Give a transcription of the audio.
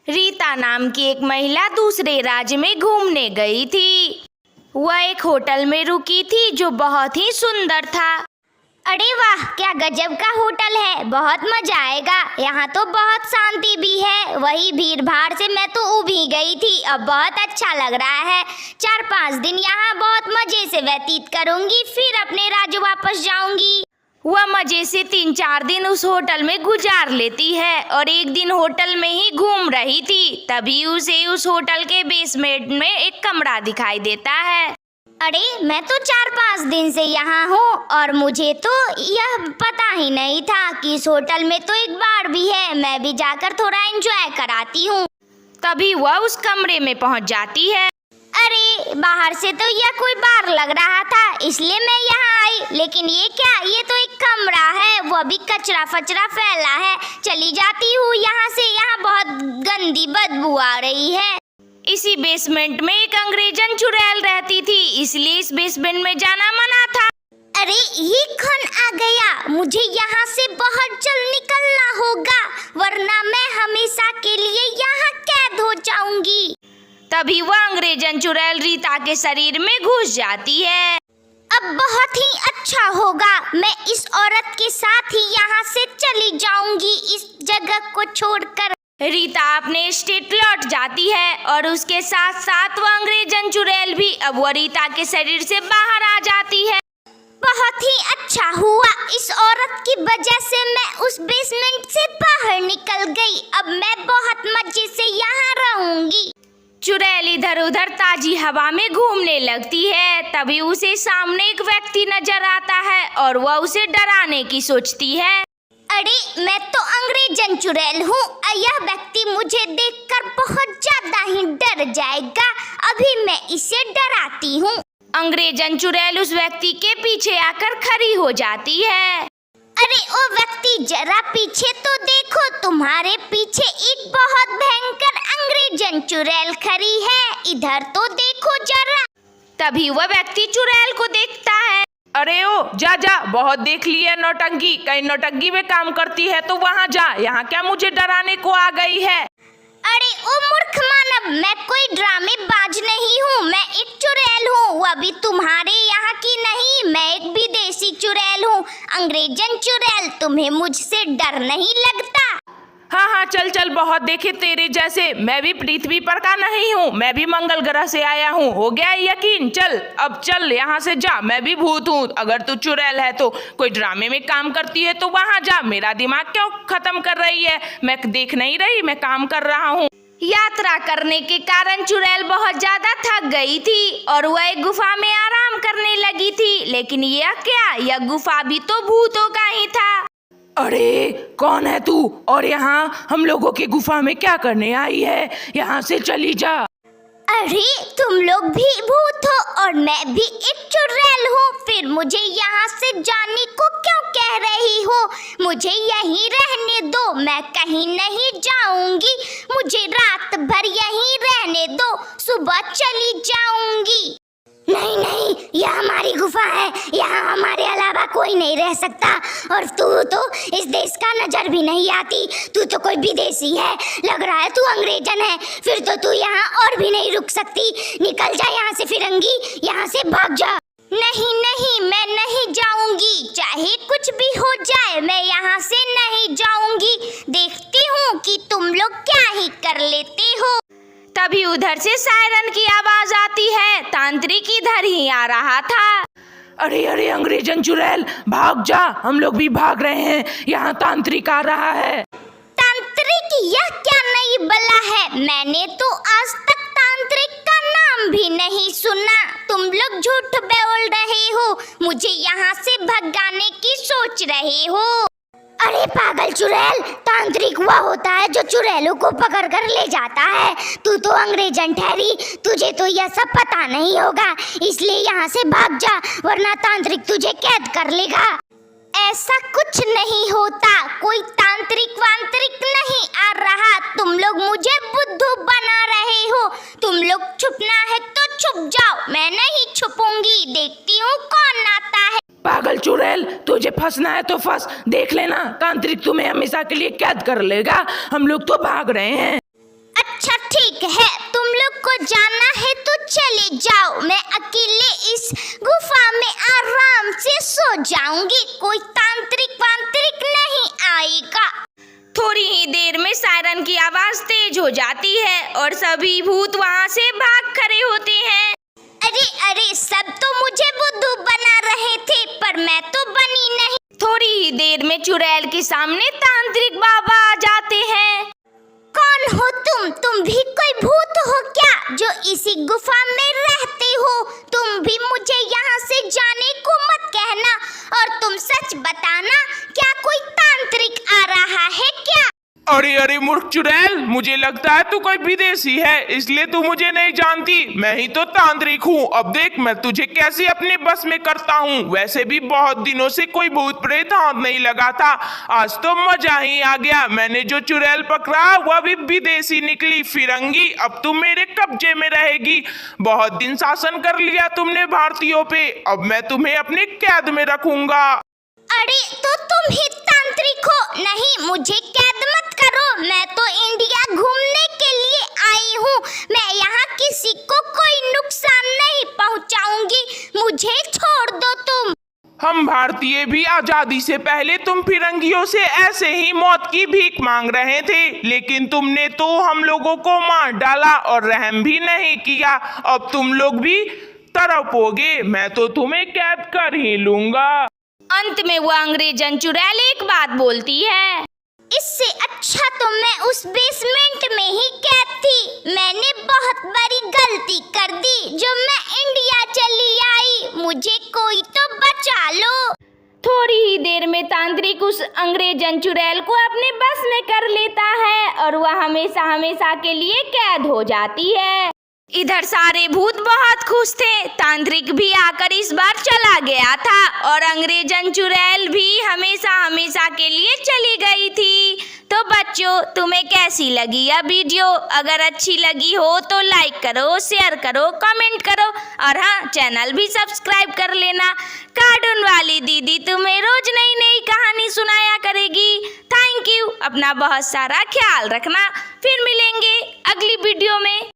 रीता नाम की एक महिला दूसरे राज्य में घूमने गई थी। वह एक होटल में रुकी थी जो बहुत ही सुंदर था। अरे वाह, क्या गजब का होटल है, बहुत मजा आएगा। यहाँ तो बहुत शांति भी है। वही भीड़ भाड़ से मैं तो ऊब ही गई थी। अब बहुत अच्छा लग रहा है। 4-5 दिन यहाँ बहुत मजे से व्यतीत करूंगी, फिर अपने राज्य वापस जाऊंगी। वह मजे से 3-4 दिन उस होटल में गुजार लेती है और एक दिन होटल में ही घूम रही थी, तभी उसे उस होटल के बेसमेंट में एक कमरा दिखाई देता है। अरे, मैं तो 4-5 दिन से यहाँ हूँ और मुझे तो यह पता ही नहीं था कि इस होटल में तो एक बार भी है। मैं भी जाकर थोड़ा एंजॉय कराती हूँ। तभी वह उस कमरे में पहुँच जाती है। अरे, बाहर से तो यह कोई बार लग रहा था, इसलिए मैं यहाँ आई। लेकिन ये क्या, ये तो एक कमरा है, वो भी कचरा फचरा फैला है। चली जाती हूँ यहाँ से। यहाँ बहुत गंदी बदबू आ रही है। इसी बेसमेंट में एक अंग्रेजन चुड़ैल रहती थी, इसलिए इस बेसमेंट में जाना मना था। अरे, ये कौन आ गया? मुझे यहाँ से बहुत जल्द निकलना होगा, वरना मैं हमेशा के लिए यहाँ कैद हो जाऊंगी। तभी वह अंग्रेजन चुड़ैल रीता के शरीर में घुस जाती है। अब बहुत ही अच्छा होगा, मैं इस औरत के साथ ही यहाँ से चली जाऊंगी, इस जगह को छोड़कर। रीता अपने स्टेट लौट जाती है और उसके साथ साथ वह अंग्रेजन चुड़ैल भी। अब वह रीता के शरीर से बाहर आ जाती है। बहुत ही अच्छा हुआ, इस औरत की वजह से मैं उस बेसमेंट से बाहर निकल गई। अब मैं बहुत मजे से यहाँ रहूंगी। चुड़ैल इधर उधर ताजी हवा में घूमने लगती है। तभी उसे सामने एक व्यक्ति नजर आता है और वह उसे डराने की सोचती है। अरे, मैं तो अंग्रेजन चुड़ैल हूँ। यह व्यक्ति मुझे देखकर बहुत ज्यादा ही डर जाएगा। अभी मैं इसे डराती हूँ। अंग्रेजन चुड़ैल उस व्यक्ति के पीछे आकर खड़ी हो जाती है। अरे ओ व्यक्ति, जरा पीछे तो देखो, तुम्हारे पीछे एक बहुत भयंकर अंग्रेजन चुड़ैल खड़ी है। इधर तो देखो जरा। तभी वह व्यक्ति चुड़ैल को देखता है। अरे ओ, जा जा, बहुत देख लिया नौटंकी। कहीं नौटंकी में काम करती है तो वहाँ जा, यहाँ क्या मुझे डराने को आ गई है? अरे ओ मूर्ख मानव, मैं कोई ड्रामेबाज नहीं हूँ। मैं एक चुड़ैल हूँ, वो भी तुम्हारे यहाँ की नहीं। मैं एक विदेशी चुड़ैल हूँ, अंग्रेजन चुड़ैल। तुम्हें मुझसे डर नहीं लगता? हाँ हाँ, चल चल, बहुत देखे तेरे जैसे। मैं भी पृथ्वी पर का नहीं हूँ, मैं भी मंगल ग्रह से आया हूँ। हो गया यकीन? चल अब चल यहाँ से जा, मैं भी भूत हूँ। अगर तू चुड़ैल है तो कोई ड्रामे में काम करती है तो वहाँ जा। मेरा दिमाग क्यों खत्म कर रही है? मैं देख नहीं रही, मैं काम कर रहा हूँ। यात्रा करने के कारण चुड़ैल बहुत ज्यादा थक गई थी और वह एक गुफा में आराम करने लगी थी। लेकिन यह क्या, यह गुफा भी तो भूतों का ही था। अरे, कौन है तू और यहाँ हम लोगों की गुफा में क्या करने आई है? यहाँ से चली जा। अरे, तुम लोग भी भूत हो और मैं भी एक चुड़ैल हूँ, फिर मुझे यहाँ से जाने को क्यों कह रही हो? मुझे यहीं रहने दो, मैं कहीं नहीं जाऊंगी। मुझे रात भर यहीं रहने दो, सुबह चली जाऊंगी। नहीं नहीं, यह हमारी गुफा है, यहाँ हमारे अलावा कोई नहीं रह सकता। और तू तो इस देश का नजर भी नहीं आती, तू तो कोई विदेशी है। लग रहा है तू अंग्रेजन है, फिर तो तू यहाँ और भी नहीं रुक सकती। निकल जा यहाँ से फिरंगी, यहाँ से भाग जा। नहीं नहीं, मैं नहीं जाऊंगी, चाहे कुछ भी हो जाए, मैं यहाँ से नहीं जाऊंगी। देखती हूँ कि तुम लोग क्या ही कर लेते हो। तभी उधर से सायरन की आवाज आती है। तांत्रिक इधर ही आ रहा था। अरे अरे, अंग्रेजन चुड़ैल, भाग जा, हम लोग भी भाग रहे हैं। यहाँ तांत्रिक आ रहा है। तांत्रिक? यह क्या नई बला है? मैंने तो आज तक तांत्रिक का नाम भी नहीं सुना। तुम लोग झूठ बोल रहे हो, मुझे यहाँ से भगाने की सोच रहे हो। अरे पागल चुड़ैल, तांत्रिक वह होता है जो चुड़ैलों को पकड़ कर ले जाता है। तू तो अंग्रेजन ठहरी, तुझे तो यह सब पता नहीं होगा, इसलिए यहाँ से भाग जा, वरना तांत्रिक तुझे कैद कर लेगा। ऐसा कुछ नहीं होता, कोई तांत्रिक वांत्रिक नहीं आ रहा। तुम लोग मुझे बुद्धू बना रहे हो। तुम लोग छुपना है तो छुप जाओ, मैं नहीं छुपूंगी। देखती हूँ कौन आता है। पागल चुड़ैल, तुझे फंसना है तो फंस, देख लेना, तांत्रिक तुम्हें हमेशा के लिए कैद कर लेगा। हम लोग तो भाग रहे हैं। ठीक है, तुम लोग को जाना है तो चले जाओ। मैं अकेले इस गुफा में आराम से सो जाऊंगी, कोई तांत्रिक वांत्रिक नहीं आएगा। थोड़ी ही देर में सायरन की आवाज तेज हो जाती है और सभी भूत वहाँ से भाग खड़े होते हैं। अरे अरे, सब तो मुझे बुद्धू बना रहे थे, पर मैं तो बनी नहीं। थोड़ी ही देर में चुड़ैल के सामने तांत्रिक बाबा आ जाते हैं। कौन हो तुम? तुम भी कोई भूत हो क्या जो इसी गुफा में रहते हो? तुम भी मुझे यहाँ से जाने को मत कहना, और तुम सच बताना, क्या कोई तांत्रिक आ रहा है क्या? अरे अरे मूर्ख चुड़ैल, मुझे लगता है तू कोई विदेशी है, इसलिए तू मुझे नहीं जानती। मैं ही तो तांत्रिक हूँ। अब देख मैं तुझे कैसे अपने बस में करता हूँ। वैसे भी बहुत दिनों से कोई भूत प्रेत हाथ नहीं लगा था, आज तो मजा ही आ गया। मैंने जो चुड़ैल पकड़ा वह भी विदेशी निकली, फिरंगी। अब तू मेरे कब्जे में रहेगी। बहुत दिन शासन कर लिया तुमने भारतीयों पे, अब मैं तुम्हें अपने कैद में रखूंगा। अरे तो तुम ही तांत्रिक हो? नहीं, मुझे कैद मत करो। मैं तो इंडिया घूमने के लिए आई हूँ। मैं यहाँ किसी को कोई नुकसान नहीं पहुँचाऊंगी। मुझे छोड़ दो तुम। हम भारतीय भी आजादी से पहले तुम फिरंगियों से ऐसे ही मौत की भीख मांग रहे थे, लेकिन तुमने तो हम लोगों को मार डाला और रहम भी नहीं किया। अब तुम लोग भी तड़पोगे, मैं तो तुम्हें कैद कर ही लूंगा। अंत में वो अंग्रेजन चुड़ैल एक बात बोलती है। इससे अच्छा तो मैं उस बेसमेंट में ही कैद थी। मैंने बहुत बड़ी गलती कर दी जो मैं इंडिया चली आई। मुझे कोई तो बचा लो। थोड़ी ही देर में तांत्रिक उस अंग्रेजन चुड़ैल को अपने बस में कर लेता है और वह हमेशा हमेशा के लिए कैद हो जाती है। इधर सारे भूत बहुत खुश थे। तांत्रिक भी आकर इस बार चला गया था और अंग्रेजन चुड़ैल भी हमेशा हमेशा के लिए चली गई थी। तो बच्चों, तुम्हें कैसी लगी यह वीडियो? अगर अच्छी लगी हो तो लाइक करो, शेयर करो, कमेंट करो और हाँ, चैनल भी सब्सक्राइब कर लेना। कार्टून वाली दीदी तुम्हें रोज नई नई कहानी सुनाया करेगी। Thank you. अपना बहुत सारा ख्याल रखना। फिर मिलेंगे अगली वीडियो में।